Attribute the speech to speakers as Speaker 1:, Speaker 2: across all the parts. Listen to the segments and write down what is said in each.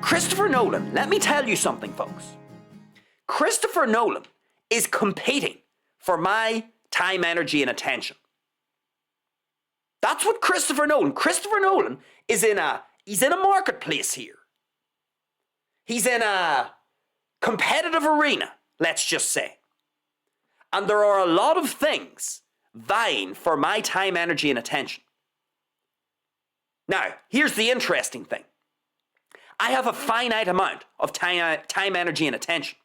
Speaker 1: Christopher Nolan, let me tell you something, folks. Christopher Nolan is competing for my time, energy, and attention. That's what Christopher Nolan is he's in a marketplace here. He's in a competitive arena, let's just say. And there are a lot of things vying for my time, energy, and attention. Now, here's the interesting thing. I have a finite amount of time, energy, and attention.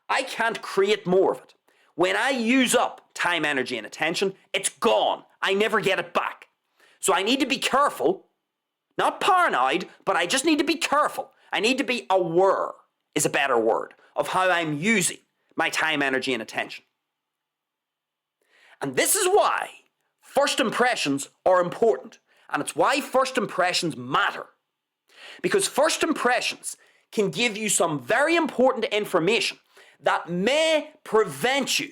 Speaker 1: I can't create more of it. When I use up time, energy, and attention, it's gone. I never get it back. So I need to be careful, not paranoid, but I just need to be careful. I need to be aware, is a better word, of how I'm using my time, energy, and attention. And this is why first impressions are important. And it's why first impressions matter. Because first impressions can give you some very important information that may prevent you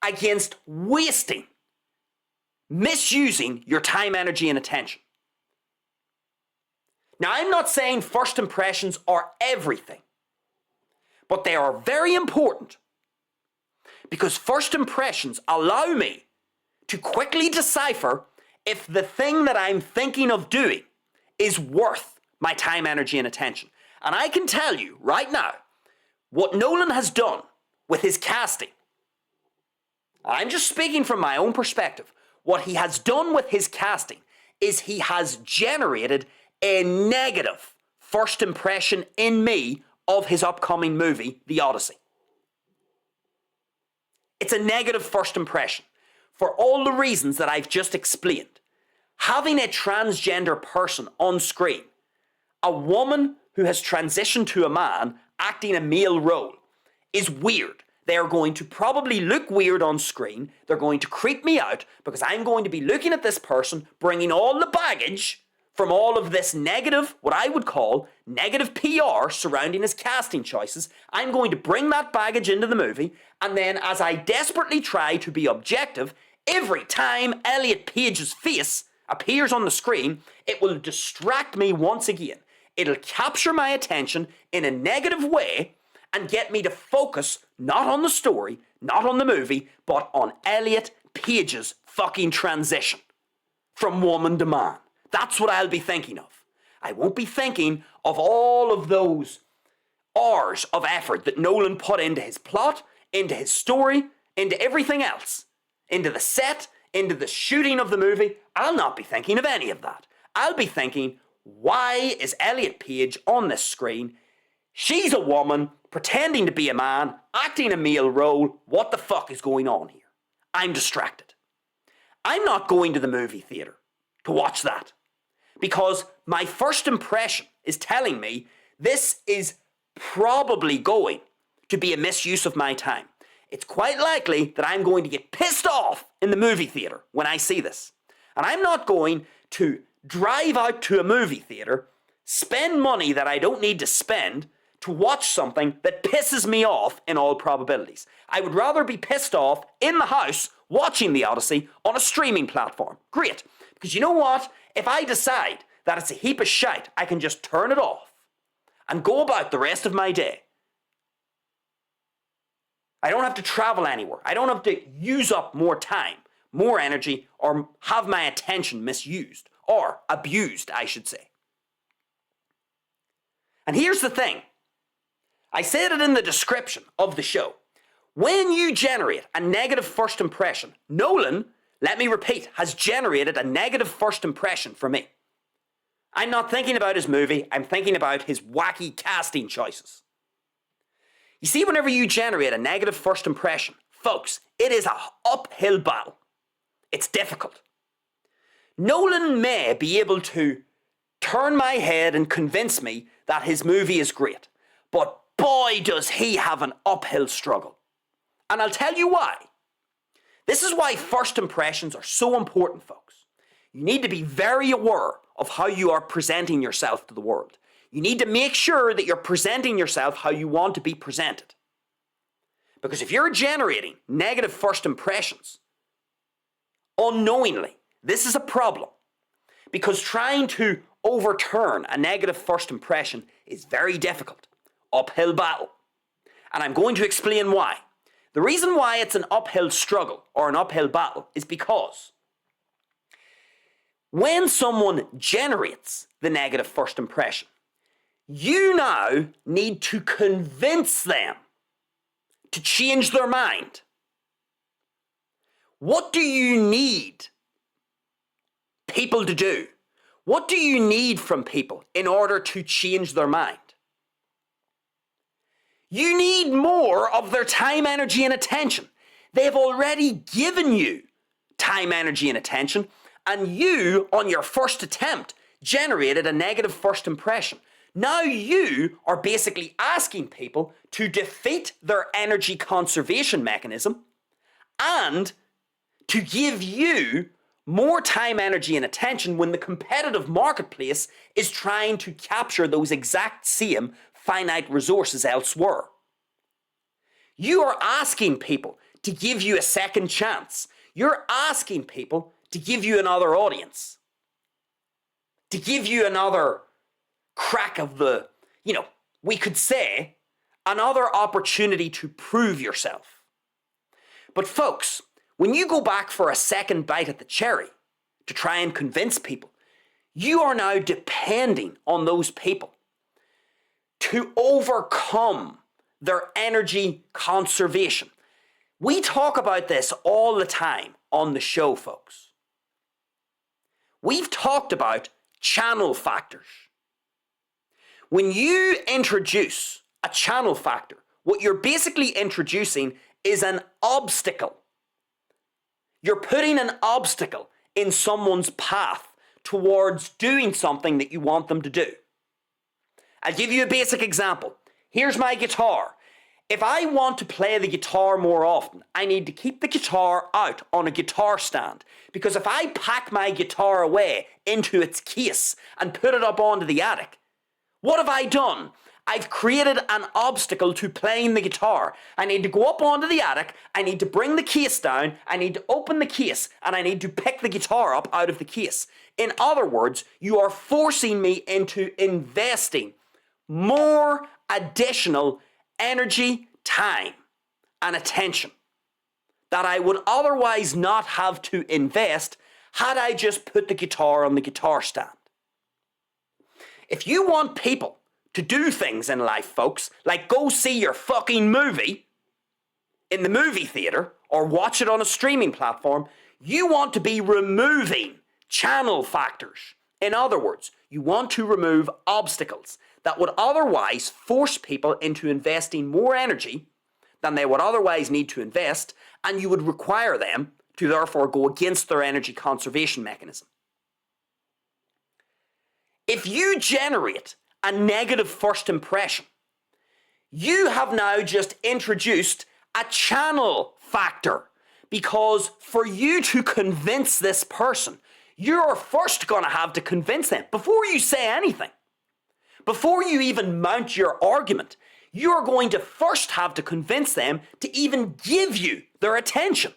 Speaker 1: against misusing your time, energy, and attention. Now, I'm not saying first impressions are everything, but they are very important because first impressions allow me to quickly decipher if the thing that I'm thinking of doing is worth my time, energy, and attention. And I can tell you right now, what Nolan has done with his casting, I'm just speaking from my own perspective, what he has done with his casting is he has generated a negative first impression in me of his upcoming movie, The Odyssey. It's a negative first impression for all the reasons that I've just explained. Having a transgender person on screen, a woman who has transitioned to a man acting a male role, is weird. They are going to probably look weird on screen. They're going to creep me out because I'm going to be looking at this person, bringing all the baggage from all of this negative, what I would call negative PR surrounding his casting choices. I'm going to bring that baggage into the movie, and then as I desperately try to be objective, every time Elliot Page's face appears on the screen, it will distract me once again. It'll capture my attention in a negative way and get me to focus not on the story, not on the movie, but on Elliot Page's fucking transition from woman to man. That's what I'll be thinking of. I won't be thinking of all of those hours of effort that Nolan put into his plot, into his story, into everything else, into the set, into the shooting of the movie. I'll not be thinking of any of that. I'll be thinking, why is Elliot Page on this screen? She's a woman pretending to be a man, acting a male role. What the fuck is going on here? I'm distracted. I'm not going to the movie theatre to watch that because my first impression is telling me this is probably going to be a misuse of my time. It's quite likely that I'm going to get pissed off in the movie theatre when I see this. And I'm not going to drive out to a movie theatre, spend money that I don't need to spend to watch something that pisses me off in all probabilities. I would rather be pissed off in the house watching The Odyssey on a streaming platform. Great. Because you know what? If I decide that it's a heap of shite, I can just turn it off and go about the rest of my day. I don't have to travel anywhere. I don't have to use up more time, more energy, or have my attention misused. Or abused, I should say. And here's the thing. I said it in the description of the show. When you generate a negative first impression, Nolan, let me repeat, has generated a negative first impression for me. I'm not thinking about his movie, I'm thinking about his wacky casting choices. You see, whenever you generate a negative first impression, folks, it is an uphill battle. It's difficult. Nolan may be able to turn my head and convince me that his movie is great, but boy does he have an uphill struggle. And I'll tell you why. This is why first impressions are so important, folks. You need to be very aware of how you are presenting yourself to the world. You need to make sure that you're presenting yourself how you want to be presented. Because if you're generating negative first impressions, unknowingly, this is a problem. because trying to overturn a negative first impression is very difficult. Uphill battle. And I'm going to explain why. The reason why it's an uphill struggle or an uphill battle is because when someone generates the negative first impression, you now need to convince them to change their mind. What do you need people to do? What do you need from people in order to change their mind? You need more of their time, energy, and attention. They've already given you time, energy, and attention, and you, on your first attempt, generated a negative first impression. Now you are basically asking people to defeat their energy conservation mechanism and to give you more time, energy, and attention when the competitive marketplace is trying to capture those exact same finite resources elsewhere. You are asking people to give you a second chance. You're asking people to give you another audience, to give you another crack of the, we could say, another opportunity to prove yourself. But folks, when you go back for a second bite at the cherry to try and convince people, you are now depending on those people to overcome their energy conservation. We talk about this all the time on the show, folks. We've talked about channel factors. When you introduce a channel factor, what you're basically introducing is an obstacle. You're putting an obstacle in someone's path towards doing something that you want them to do. I'll give you a basic example. Here's my guitar. If I want to play the guitar more often, I need to keep the guitar out on a guitar stand. Because if I pack my guitar away into its case and put it up onto the attic, what have I done? I've created an obstacle to playing the guitar. I need to go up onto the attic, I need to bring the case down, I need to open the case, and I need to pick the guitar up out of the case. In other words, you are forcing me into investing more additional energy, time, and attention that I would otherwise not have to invest had I just put the guitar on the guitar stand. If you want people to do things in life, folks, like go see your fucking movie in the movie theater or watch it on a streaming platform, you want to be removing channel factors. In other words, you want to remove obstacles that would otherwise force people into investing more energy than they would otherwise need to invest, and you would require them to therefore go against their energy conservation mechanism. If you generate a negative first impression, you have now just introduced a channel factor, because for you to convince this person, you're first going to have to convince them before you say anything. Before you even mount your argument, you're going to first have to convince them to even give you their attention,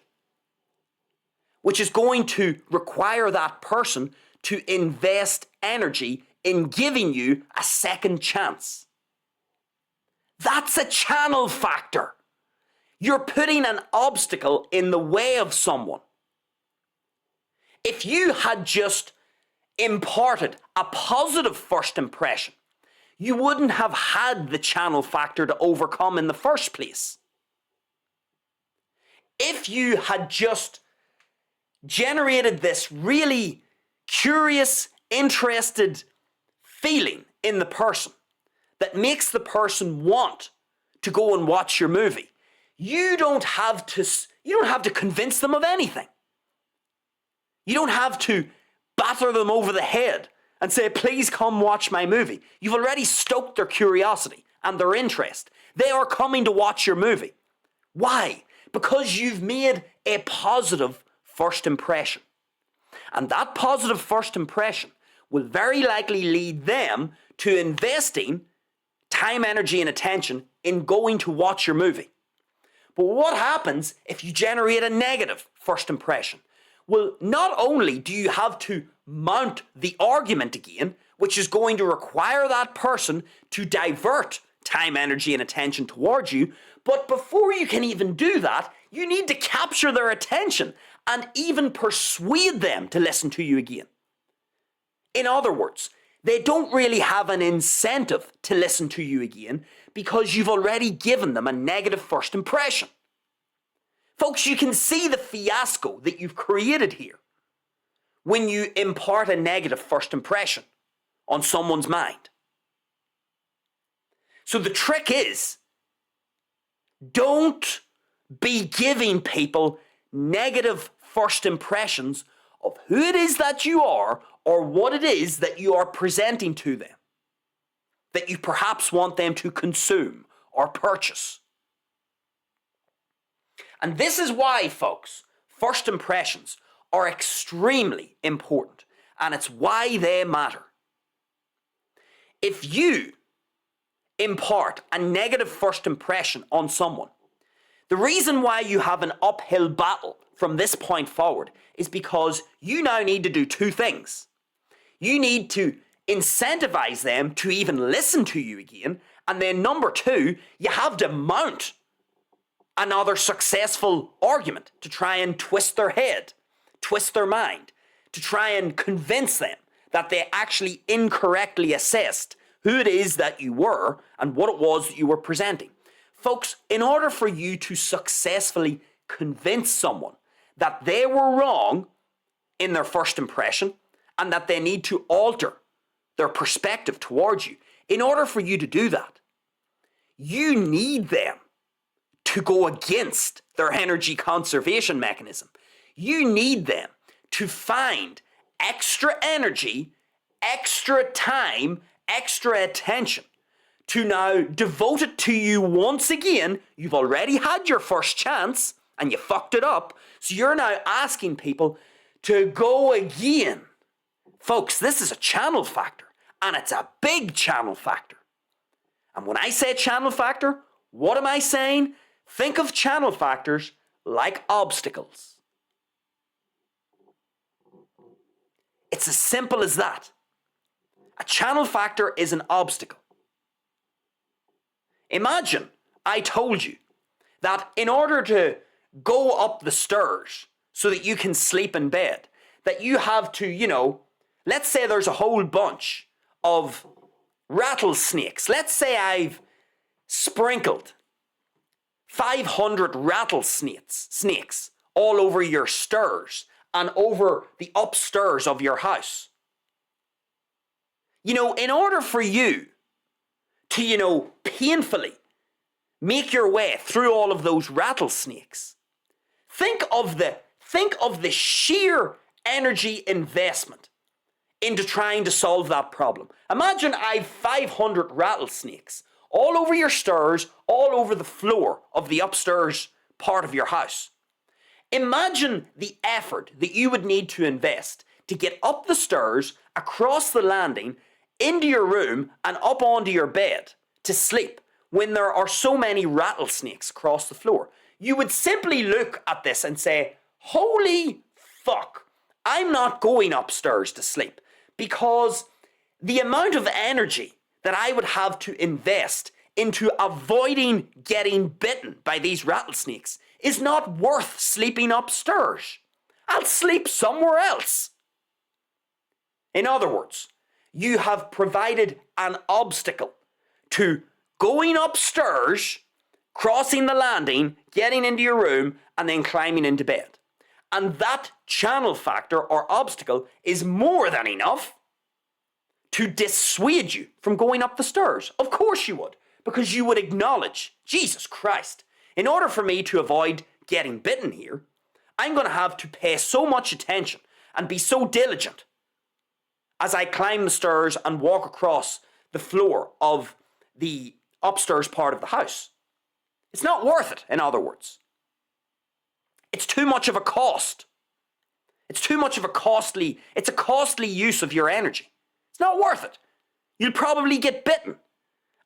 Speaker 1: which is going to require that person to invest energy in giving you a second chance. That's a channel factor. You're putting an obstacle in the way of someone. If you had just imparted a positive first impression, you wouldn't have had the channel factor to overcome in the first place. If you had just generated this really curious, interested feeling in the person that makes the person want to go and watch your movie, you don't have to convince them of anything. You don't have to batter them over the head and say, please come watch my movie. You've already stoked their curiosity and their interest. They are coming to watch your movie. Why? Because you've made a positive first impression. And that positive first impression will very likely lead them to investing time, energy, and attention in going to watch your movie. But what happens if you generate a negative first impression? Well, not only do you have to mount the argument again, which is going to require that person to divert time, energy, and attention towards you. But before you can even do that, you need to capture their attention and even persuade them to listen to you again. In other words, they don't really have an incentive to listen to you again because you've already given them a negative first impression. Folks, you can see the fiasco that you've created here when you impart a negative first impression on someone's mind. So the trick is, don't be giving people negative first impressions of who it is that you are or what it is that you are presenting to them, that you perhaps want them to consume or purchase. And this is why, folks, first impressions are extremely important, and it's why they matter. If you impart a negative first impression on someone, the reason why you have an uphill battle from this point forward is because you now need to do two things. You need to incentivize them to even listen to you again, and then number two, you have to mount another successful argument to try and twist their head, twist their mind, to try and convince them that they actually incorrectly assessed who it is that you were and what it was that you were presenting. Folks, in order for you to successfully convince someone that they were wrong in their first impression and that they need to alter their perspective towards you, in order for you to do that, you need them to go against their energy conservation mechanism. You need them to find extra energy, extra time, extra attention to now devote it to you once again. You've already had your first chance and you fucked it up. So you're now asking people to go again. Folks, this is a channel factor, and it's a big channel factor. And when I say channel factor, what am I saying? Think of channel factors like obstacles. It's as simple as that. A channel factor is an obstacle. Imagine I told you that in order to go up the stairs so that you can sleep in bed, that you have to, let's say there's a whole bunch of rattlesnakes. Let's say I've sprinkled 500 rattlesnakes all over your stairs and over the upstairs of your house. In order for you to, painfully make your way through all of those rattlesnakes, think of the sheer energy investment into trying to solve that problem. Imagine I've 500 rattlesnakes all over your stairs, all over the floor of the upstairs part of your house. Imagine the effort that you would need to invest to get up the stairs, across the landing, into your room and up onto your bed to sleep when there are so many rattlesnakes across the floor. You would simply look at this and say, holy fuck, I'm not going upstairs to sleep, because the amount of energy that I would have to invest into avoiding getting bitten by these rattlesnakes is not worth sleeping upstairs. I'll sleep somewhere else. In other words, you have provided an obstacle to going upstairs, crossing the landing, getting into your room, and then climbing into bed. And that channel factor or obstacle is more than enough to dissuade you from going up the stairs. Of course you would, because you would acknowledge, Jesus Christ, in order for me to avoid getting bitten here, I'm going to have to pay so much attention and be so diligent as I climb the stairs and walk across the floor of the upstairs part of the house. It's not worth it, in other words. It's too much of a cost. It's a costly use of your energy. It's not worth it. You'll probably get bitten.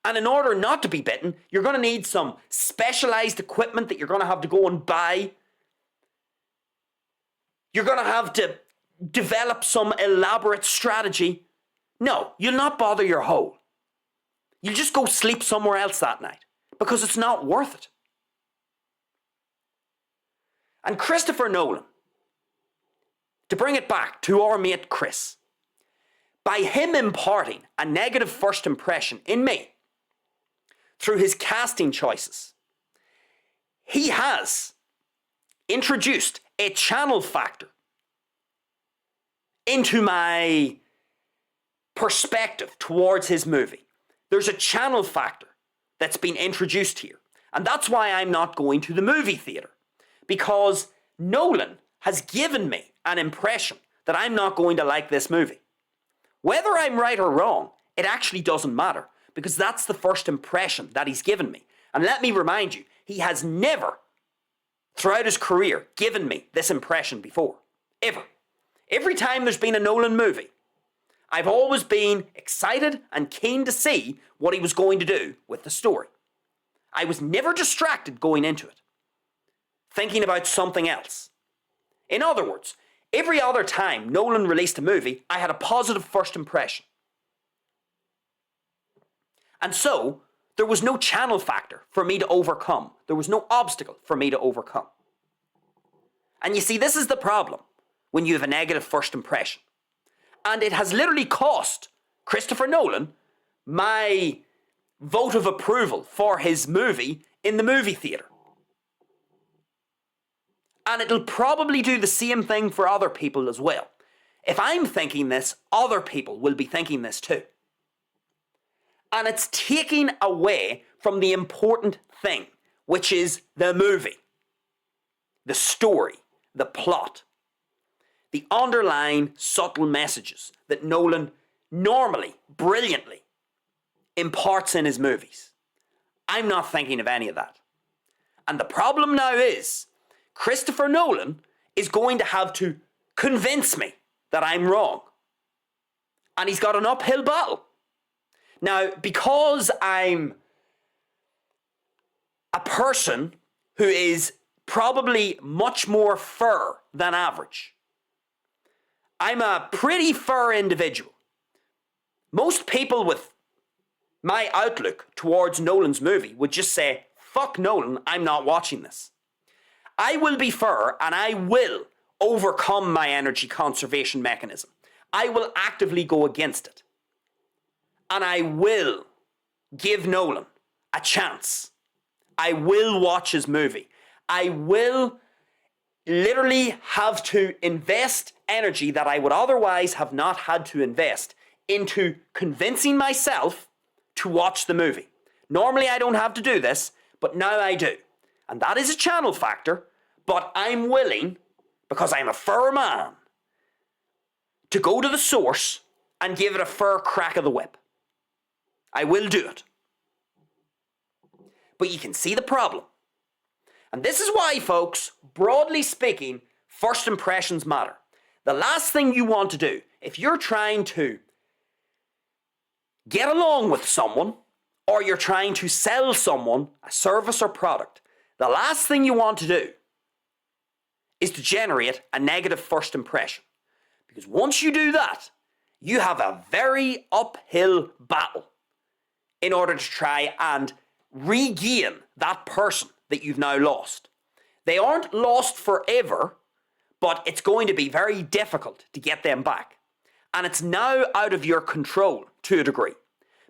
Speaker 1: And in order not to be bitten, you're going to need some specialized equipment that you're going to have to go and buy. You're going to have to develop some elaborate strategy. No, you'll not bother your hole. You'll just go sleep somewhere else that night because it's not worth it. And Christopher Nolan, to bring it back to our mate Chris, by him imparting a negative first impression in me through his casting choices, he has introduced a channel factor into my perspective towards his movie. There's a channel factor that's been introduced here. And that's why I'm not going to the movie theater. Because Nolan has given me an impression that I'm not going to like this movie. Whether I'm right or wrong, it actually doesn't matter. Because that's the first impression that he's given me. And let me remind you, he has never, throughout his career, given me this impression before. Ever. Every time there's been a Nolan movie, I've always been excited and keen to see what he was going to do with the story. I was never distracted going into it, thinking about something else. In other words, every other time Nolan released a movie, I had a positive first impression. And so, there was no channel factor for me to overcome. There was no obstacle for me to overcome. And you see, this is the problem when you have a negative first impression. And it has literally cost Christopher Nolan my vote of approval for his movie in the movie theater. And it'll probably do the same thing for other people as well. If I'm thinking this, other people will be thinking this too. And it's taking away from the important thing, which is the movie, the story, the plot, the underlying subtle messages that Nolan normally, brilliantly imparts in his movies. I'm not thinking of any of that. And the problem now is, Christopher Nolan is going to have to convince me that I'm wrong. And he's got an uphill battle. Now, because I'm a person who is probably much more fair than average, I'm a pretty fair individual. Most people with my outlook towards Nolan's movie would just say, fuck Nolan, I'm not watching this. I will be fair and I will overcome my energy conservation mechanism. I will actively go against it. And I will give Nolan a chance. I will watch his movie. I will literally have to invest energy that I would otherwise have not had to invest into convincing myself to watch the movie. Normally I don't have to do this, but now I do. And that is a channel factor, but I'm willing, because I'm a fair man, to go to the source and give it a fair crack of the whip. I will do it. But you can see the problem. And this is why, folks, broadly speaking, first impressions matter. The last thing you want to do, if you're trying to get along with someone, or you're trying to sell someone a service or product, the last thing you want to do is to generate a negative first impression. Because once you do that, you have a very uphill battle in order to try and regain that person that you've now lost. They aren't lost forever, but it's going to be very difficult to get them back. And it's now out of your control to a degree,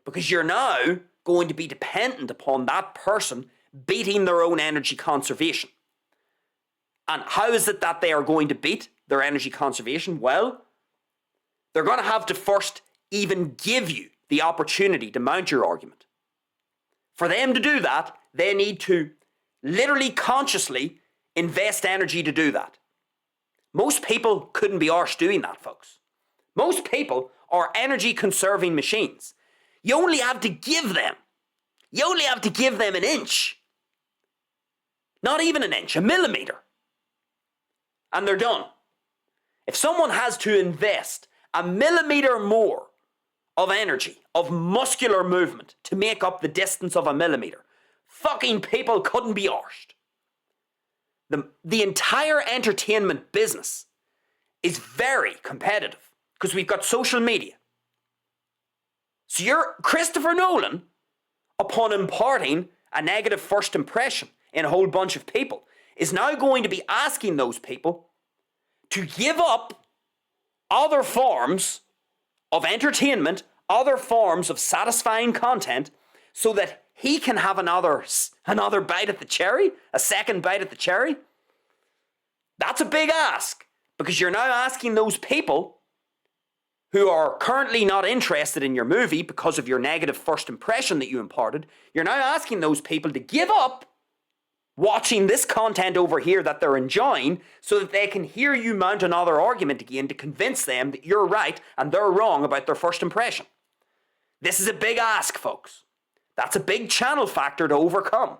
Speaker 1: because you're now going to be dependent upon that person beating their own energy conservation. And how is it that they are going to beat their energy conservation? Well, they're going to have to first even give you the opportunity to mount your argument. For them to do that, they need to literally consciously invest energy to do that. Most people couldn't be arsed doing that, folks. Most people are energy conserving machines. You only have to give them an inch. Not even an inch, a millimeter. And they're done. If someone has to invest a millimeter more of energy, of muscular movement to make up the distance of a millimeter, fucking people couldn't be arsed. The entire entertainment business is very competitive because we've got social media. So you're Christopher Nolan, upon imparting a negative first impression in a whole bunch of people, is now going to be asking those people to give up other forms of entertainment, other forms of satisfying content, so that he can have another bite at the cherry, a second bite at the cherry. That's a big ask, because you're now asking those people who are currently not interested in your movie because of your negative first impression that you imparted, you're now asking those people to give up watching this content over here that they're enjoying so that they can hear you mount another argument again to convince them that you're right and they're wrong about their first impression. This is a big ask, folks. That's a big channel factor to overcome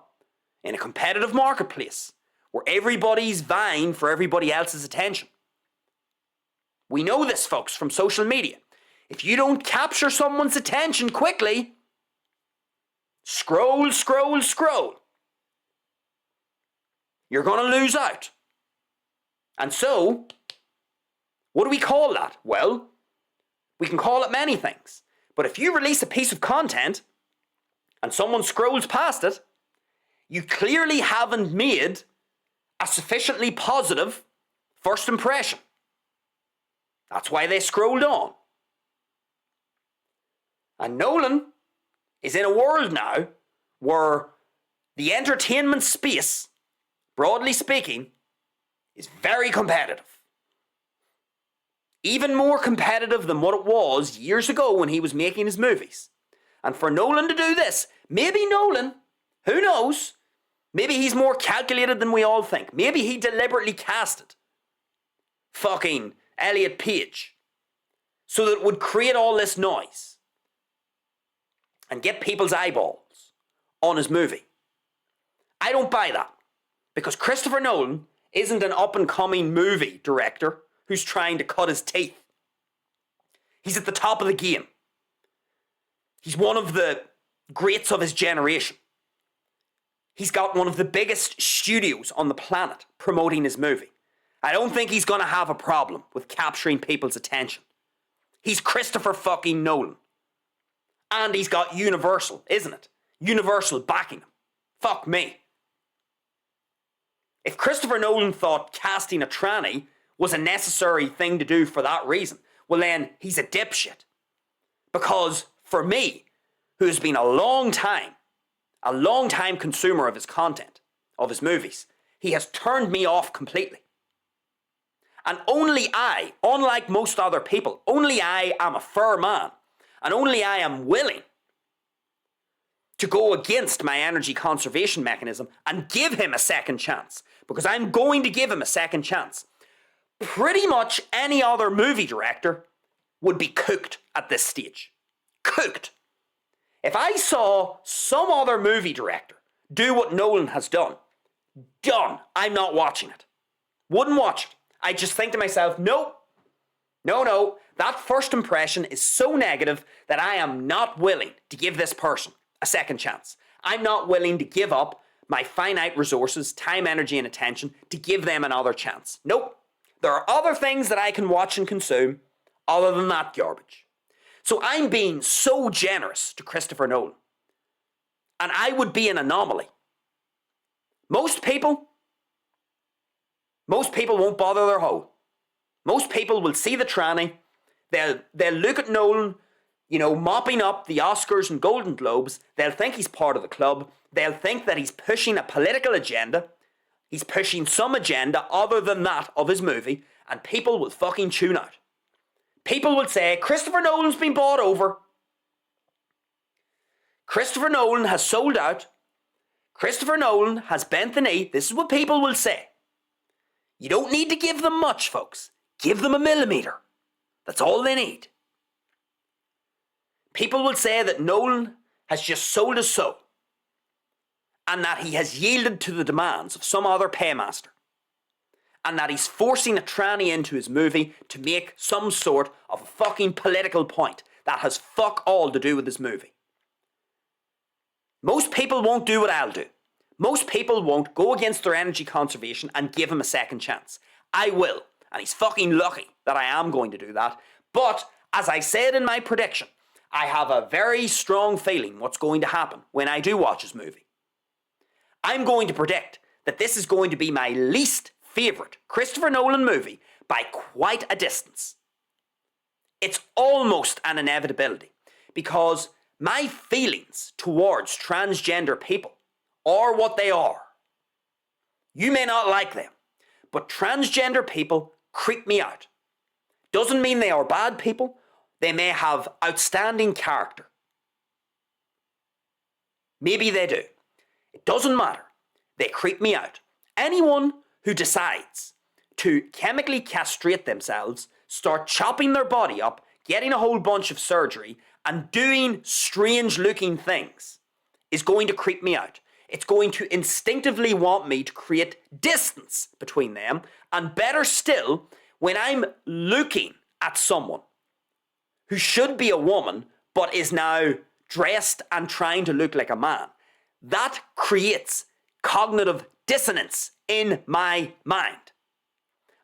Speaker 1: in a competitive marketplace where everybody's vying for everybody else's attention. We know this, folks, from social media. If you don't capture someone's attention quickly, scroll, you're going to lose out. And so, what do we call that? Well, we can call it many things. But if you release a piece of content and someone scrolls past it, you clearly haven't made a sufficiently positive first impression. That's why they scrolled on. And Nolan is in a world now where the entertainment space, broadly speaking, is very competitive. Even more competitive than what it was years ago when he was making his movies. And for Nolan to do this, maybe Nolan, who knows, maybe he's more calculated than we all think. Maybe he deliberately casted fucking Elliot Page so that it would create all this noise and get people's eyeballs on his movie. I don't buy that, because Christopher Nolan isn't an up-and-coming movie director who's trying to cut his teeth. He's at the top of the game. He's one of the greats of his generation. He's got one of the biggest studios on the planet promoting his movie. I don't think he's going to have a problem with capturing people's attention. He's Christopher fucking Nolan. And he's got Universal, isn't it? Universal backing him. Fuck me. If Christopher Nolan thought casting a tranny was a necessary thing to do for that reason, well then, he's a dipshit. Because for me, who has been a long time consumer of his content, of his movies, he has turned me off completely. And only I, unlike most other people, only I am a fair man, and only I am willing to go against my energy conservation mechanism and give him a second chance, because I'm going to give him a second chance. Pretty much any other movie director would be cooked at this stage. Cooked. If I saw some other movie director do what Nolan has done, I'm not watching it. Wouldn't watch it. I just think to myself, no, that first impression is so negative that I am not willing to give this person a second chance. I'm not willing to give up my finite resources, time, energy, and attention to give them another chance. Nope. There are other things that I can watch and consume other than that garbage. So I'm being so generous to Christopher Nolan. And I would be an anomaly. Most people won't bother their hoe. Most people will see the tranny. They'll look at Nolan, mopping up the Oscars and Golden Globes. They'll think he's part of the club. They'll think that he's pushing a political agenda. He's pushing some agenda other than that of his movie. And people will fucking tune out. People will say, Christopher Nolan's been bought over. Christopher Nolan has sold out. Christopher Nolan has bent the knee. This is what people will say. You don't need to give them much, folks. Give them a millimeter. That's all they need. People will say that Nolan has just sold his soul and that he has yielded to the demands of some other paymaster and that he's forcing a tranny into his movie to make some sort of a fucking political point that has fuck all to do with his movie. Most people won't do what I'll do. Most people won't go against their energy conservation and give him a second chance. I will. And he's fucking lucky that I am going to do that. But, as I said in my prediction, I have a very strong feeling what's going to happen when I do watch this movie. I'm going to predict that this is going to be my least favourite Christopher Nolan movie by quite a distance. It's almost an inevitability because my feelings towards transgender people are what they are. You may not like them, but transgender people creep me out. Doesn't mean they are bad people. They may have outstanding character. Maybe they do. It doesn't matter. They creep me out. Anyone who decides to chemically castrate themselves, start chopping their body up, getting a whole bunch of surgery, and doing strange looking things is going to creep me out. It's going to instinctively want me to create distance between them. And better still, when I'm looking at someone who should be a woman but is now dressed and trying to look like a man, that creates cognitive dissonance in my mind.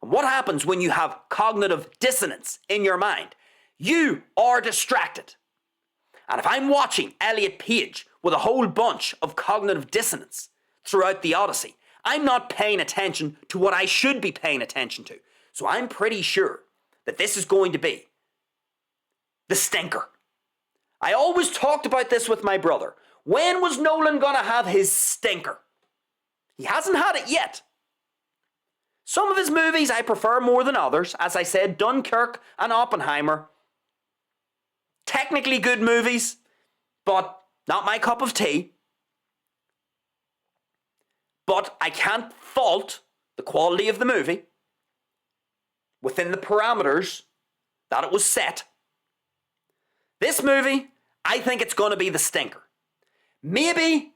Speaker 1: And what happens when you have cognitive dissonance in your mind? You are distracted. And if I'm watching Elliot Page with a whole bunch of cognitive dissonance throughout the Odyssey, I'm not paying attention to what I should be paying attention to. So I'm pretty sure that this is going to be the stinker. I always talked about this with my brother. When was Nolan gonna have his stinker? He hasn't had it yet. Some of his movies I prefer more than others. As I said, Dunkirk and Oppenheimer. Technically good movies, but not my cup of tea. But I can't fault the quality of the movie within the parameters that it was set. This movie, I think it's going to be the stinker. Maybe,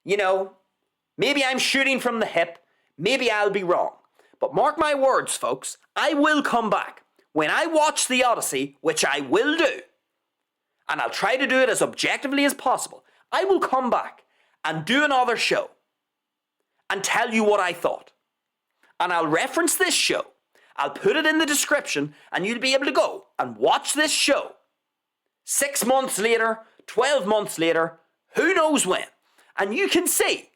Speaker 1: maybe I'm shooting from the hip. Maybe I'll be wrong. But mark my words, folks, I will come back. When I watch the Odyssey, which I will do, and I'll try to do it as objectively as possible, I will come back and do another show and tell you what I thought. And I'll reference this show. I'll put it in the description and you'll be able to go and watch this show 6 months later, 12 months later, who knows when. And you can see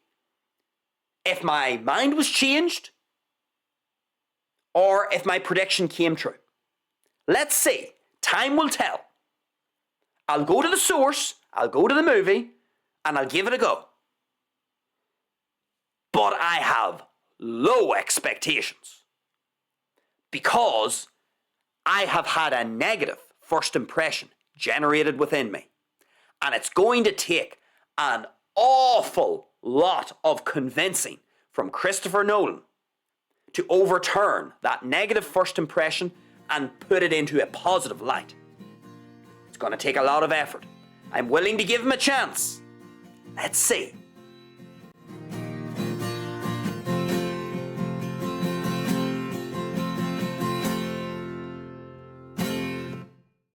Speaker 1: if my mind was changed or if my prediction came true. Let's see. Time will tell. I'll go to the source, I'll go to the movie, and I'll give it a go. But I have low expectations because I have had a negative first impression generated within me. And it's going to take an awful lot of convincing from Christopher Nolan to overturn that negative first impression and put it into a positive light. It's going to take a lot of effort. I'm willing to give him a chance. Let's see.